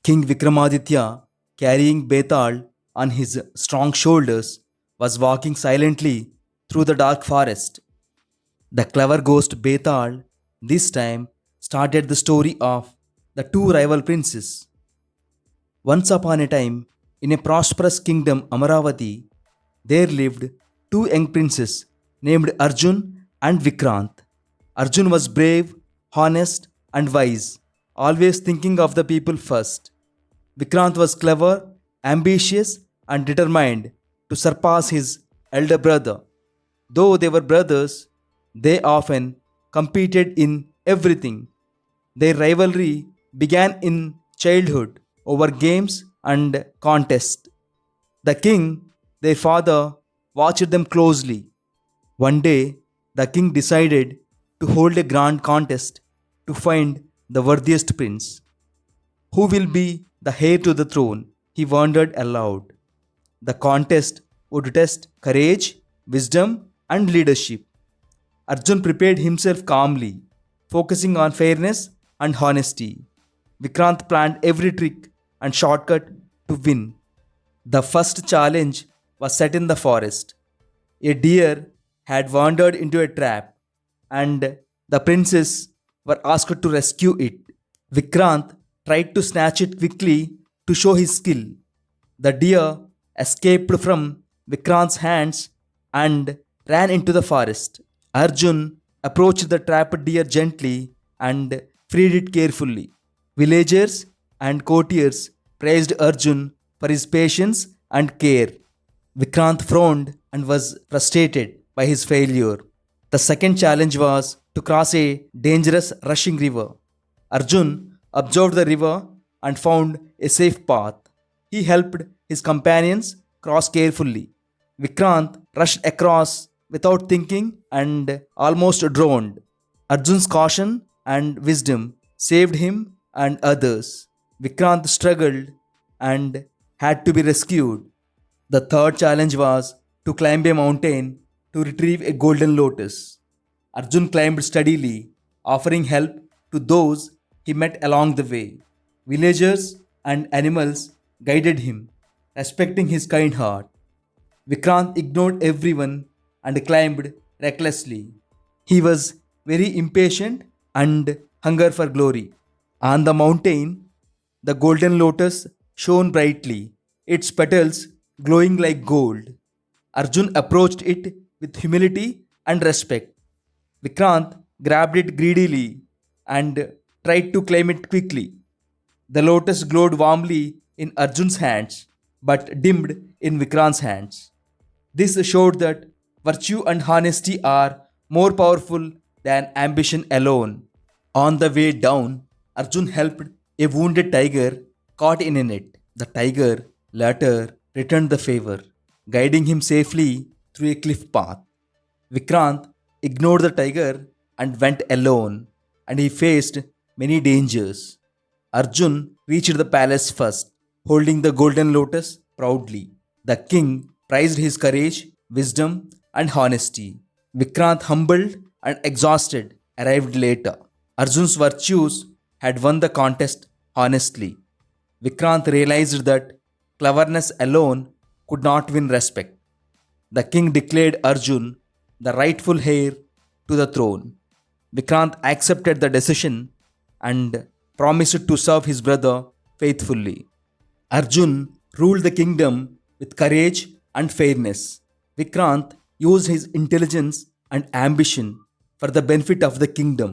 King Vikramaditya, carrying Betal on his strong shoulders, was walking silently through the dark forest. The clever ghost Betal this time started the story of the two rival princes. Once upon a time, in a prosperous kingdom Amaravati, there lived two young princes named Arjun and Vikrant. Arjun was brave, honest, and wise, always thinking of the people first. Vikrant was clever, ambitious, and determined to surpass his elder brother. Though they were brothers, they often competed in everything. Their rivalry began in childhood over games and contests. The king, their father, watched them closely. One day, the king decided to hold a grand contest to find the worthiest prince. Who will be the heir to the throne? He wondered aloud. The contest would test courage, wisdom, and leadership. Arjun prepared himself calmly, focusing on fairness and honesty. Vikrant planned every trick and shortcut to win. The first challenge was set in the forest. A deer had wandered into a trap, and the princes were asked to rescue it. Vikrant tried to snatch it quickly to show his skill. The deer escaped from Vikrant's hands and ran into the forest. Arjun approached the trapped deer gently and freed it carefully. Villagers and courtiers praised Arjun for his patience and care. Vikrant frowned and was frustrated by his failure. The second challenge was to cross a dangerous rushing river. Arjun observed the river and found a safe path. He helped his companions cross carefully. Vikrant rushed across without thinking and almost drowned. Arjun's caution and wisdom saved him and others. Vikrant struggled and had to be rescued. The third challenge was to climb a mountain to retrieve a golden lotus. Arjun climbed steadily, offering help to those he met along the way. Villagers and animals guided him, respecting his kind heart. Vikrant ignored everyone and climbed recklessly. He was very impatient and hunger for glory. On the mountain, the golden lotus shone brightly, its petals glowing like gold. Arjun approached it with humility and respect. Vikrant grabbed it greedily and tried to claim it quickly. The lotus glowed warmly in Arjun's hands but dimmed in Vikrant's hands. This showed that virtue and honesty are more powerful than ambition alone. On the way down, Arjun helped a wounded tiger caught in a net. The tiger later returned the favor, guiding him safely through a cliff path. Vikrant ignored the tiger and went alone, and he faced many dangers. Arjun reached the palace first, holding the golden lotus proudly. The king prized his courage, wisdom, and honesty. Vikrant, humbled and exhausted, arrived later. Arjun's virtues had won the contest honestly. Vikrant realized that cleverness alone could not win respect. The king declared Arjun the rightful heir to the throne. Vikrant accepted the decision and promised to serve his brother faithfully. Arjun ruled the kingdom with courage and fairness. Vikrant used his intelligence and ambition for the benefit of the kingdom.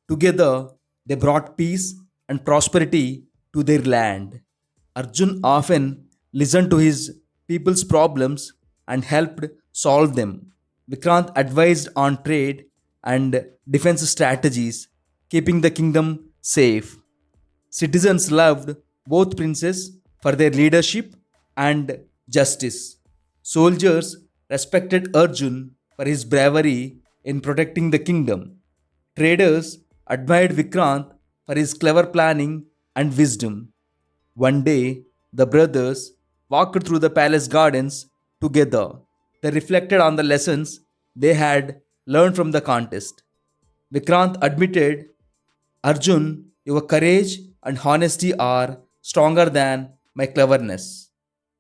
Together, they brought peace and prosperity to their land. Arjun often listened to his people's problems and helped solve them. Vikrant advised on trade and defense strategies, keeping the kingdom safe. Citizens loved both princes for their leadership and justice. Soldiers respected Arjun for his bravery in protecting the kingdom. Traders admired Vikrant for his clever planning and wisdom. One day, the brothers walked through the palace gardens together. They reflected on the lessons they had learned from the contest. Vikrant admitted, Arjun, your courage and honesty are stronger than my cleverness.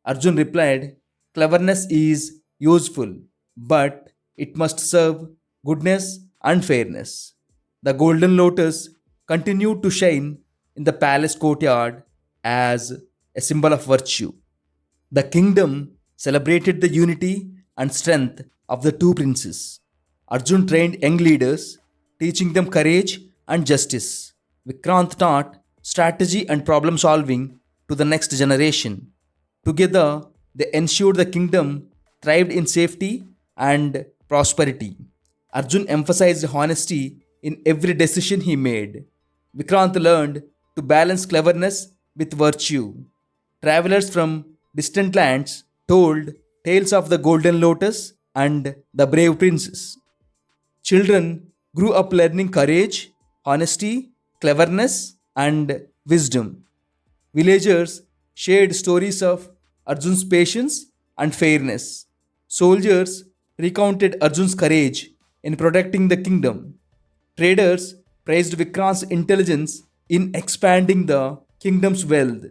Arjun replied, cleverness is useful, but it must serve goodness and fairness. The golden lotus continued to shine in the palace courtyard as a symbol of virtue. The kingdom celebrated the unity and strength of the two princes. Arjun trained young leaders, teaching them courage and justice. Vikrant taught strategy and problem solving to the next generation. Together, they ensured the kingdom thrived in safety and prosperity. Arjun emphasized honesty in every decision he made. Vikrant learned to balance cleverness with virtue. Travelers from distant lands told tales of the golden lotus and the brave princess. Children grew up learning courage, honesty, cleverness, and wisdom. Villagers shared stories of Arjun's patience and fairness. Soldiers recounted Arjun's courage in protecting the kingdom. Traders praised Vikrant's intelligence in expanding the kingdom's wealth.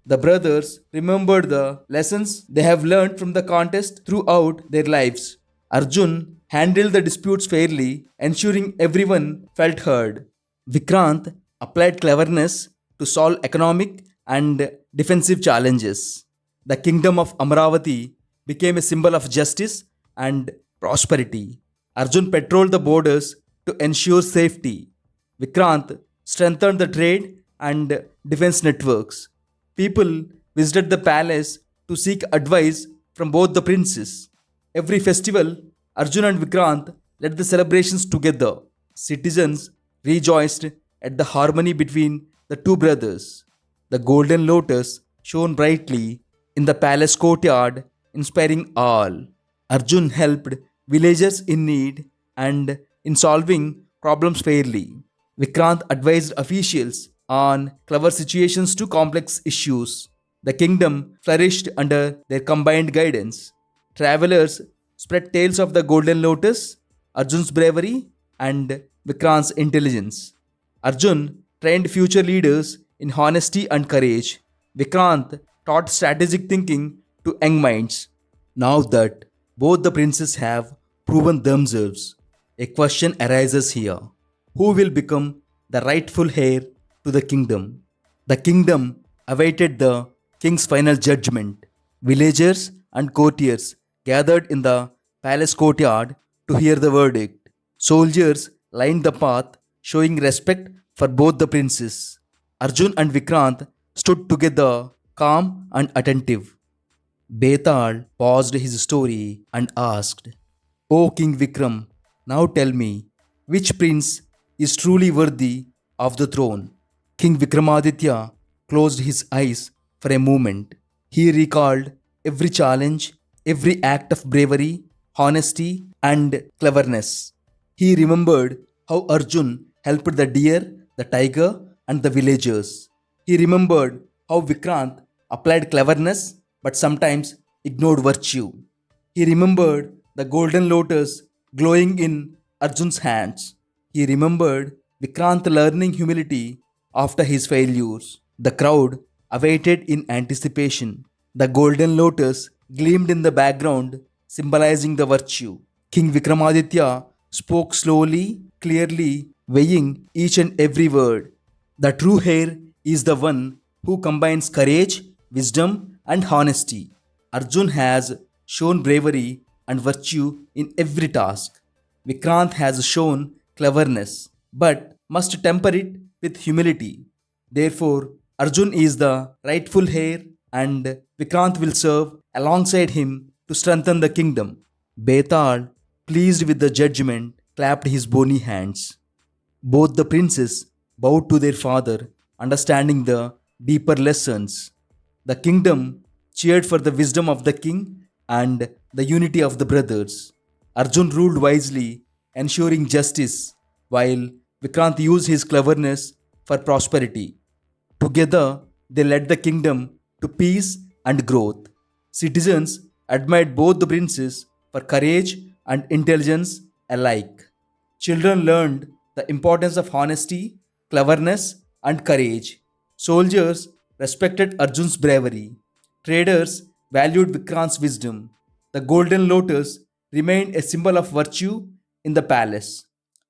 The brothers remembered the lessons they have learned from the contest throughout their lives. Arjun handled the disputes fairly, ensuring everyone felt heard. Vikrant applied cleverness to solve economic and defensive challenges. The kingdom of Amravati became a symbol of justice and prosperity. Arjun patrolled the borders to ensure safety. Vikrant strengthened the trade and defense networks. People visited the palace to seek advice from both the princes. Every festival, Arjun and Vikrant led the celebrations together. Citizens rejoiced at the harmony between the two brothers. The golden lotus shone brightly in the palace courtyard, inspiring all. Arjun helped villagers in need and in solving problems fairly. Vikrant advised officials on clever situations to complex issues. The kingdom flourished under their combined guidance. Travelers spread tales of the Golden Lotus, Arjun's bravery, and Vikrant's intelligence. Arjun trained future leaders in honesty and courage. Vikrant taught strategic thinking to young minds. Now that both the princes have proven themselves, a question arises here. Who will become the rightful heir to the kingdom? The kingdom awaited the king's final judgment. Villagers and courtiers gathered in the palace courtyard to hear the verdict. Soldiers lined the path, showing respect for both the princes. Arjun and Vikrant stood together, calm and attentive. Betal paused his story and asked, O King Vikram, now tell me, which prince is truly worthy of the throne? King Vikramaditya closed his eyes for a moment. He recalled every challenge, every act of bravery, honesty, and cleverness. He remembered how Arjun helped the deer, the tiger, and the villagers. He remembered how Vikrant applied cleverness but sometimes ignored virtue. He remembered the golden lotus glowing in Arjun's hands. He remembered Vikrant learning humility after his failures. The crowd awaited in anticipation. The golden lotus gleamed in the background, symbolizing the virtue. King Vikramaditya spoke slowly, clearly, weighing each and every word. The true heir is the one who combines courage, wisdom, and honesty. Arjun has shown bravery and virtue in every task. Vikrant has shown cleverness, but must temper it with humility. Therefore, Arjun is the rightful heir and Vikrant will serve alongside him to strengthen the kingdom. Betal, pleased with the judgment, clapped his bony hands. Both the princes bowed to their father, understanding the deeper lessons. The kingdom cheered for the wisdom of the king and the unity of the brothers. Arjun ruled wisely, ensuring justice, while Vikrant used his cleverness for prosperity. Together, they led the kingdom to peace and growth. Citizens admired both the princes for courage and intelligence alike. Children learned the importance of honesty, cleverness, and courage. Soldiers respected Arjun's bravery. Traders valued Vikrant's wisdom. The golden lotus remained a symbol of virtue in the palace.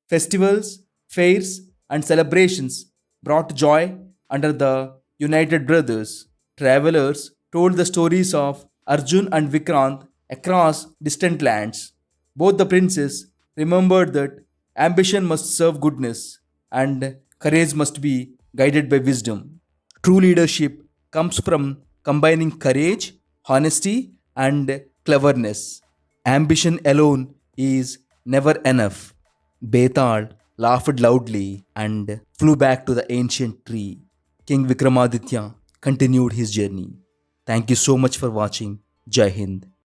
Festivals, fairs, and celebrations brought joy under the united brothers. Travelers told the stories of Arjun and Vikrant across distant lands. Both the princes remembered that ambition must serve goodness and courage must be guided by wisdom. True leadership comes from combining courage, honesty, and cleverness. Ambition alone is never enough. Betal laughed loudly and flew back to the ancient tree. King Vikramaditya continued his journey. Thank you so much for watching. Jai Hind.